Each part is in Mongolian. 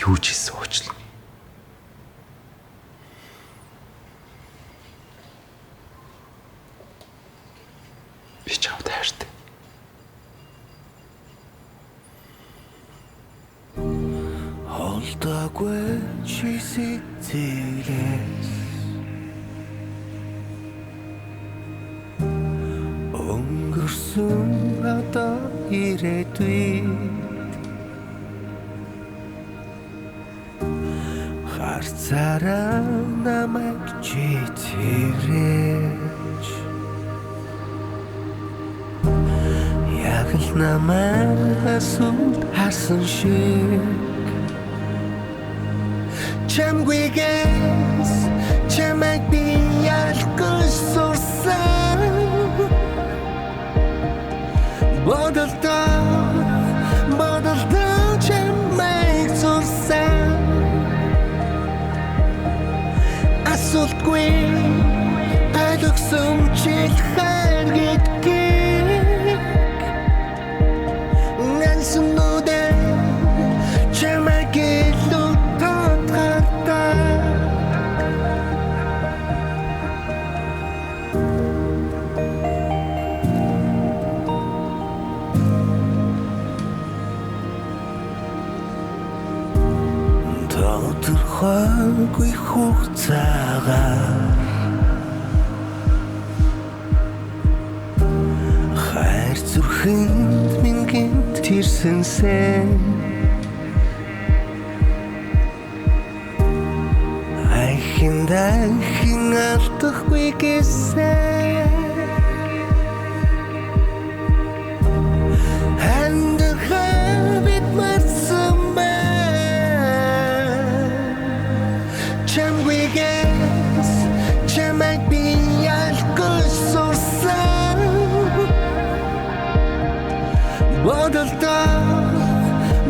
Юу ч хийсэн уучлаа. Би чамд хайртай. Холдоогүй чи сэтгэлээс өнгөрсөн одоо ирээдүй харцаараа намайг чи тэрэж яг л намайг асуул харсан шиг Чамгүйгээс чамайг би ялгүй сурсан Бодолдоо чамайг сурсан Асуултгүй ойлгосон чил хайр гэдгийг Нансунуудаа чамайг илүү Тодорхойгүй хугацаагаар хайр зүрхэнд минь тэрсэнсэн Айхиндан алдахгүй гэсэн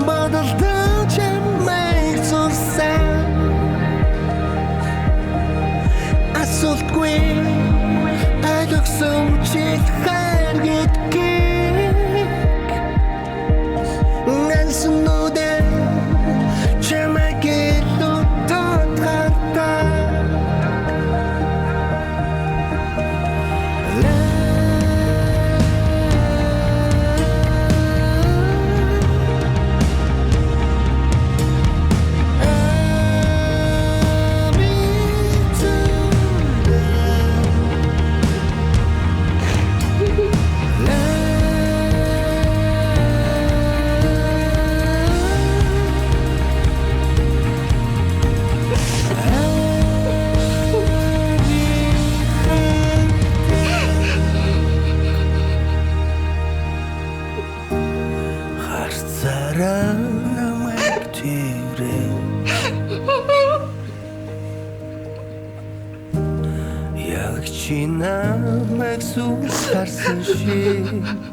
Бодолдоо чамайг сурсан Асуултгүй ойлгосон чил хайр гэдгийг Нансунуудаа чамайг илүү тодорхой Харцаараа намайг тэрээ Яг чи намайг сүл харсан шиг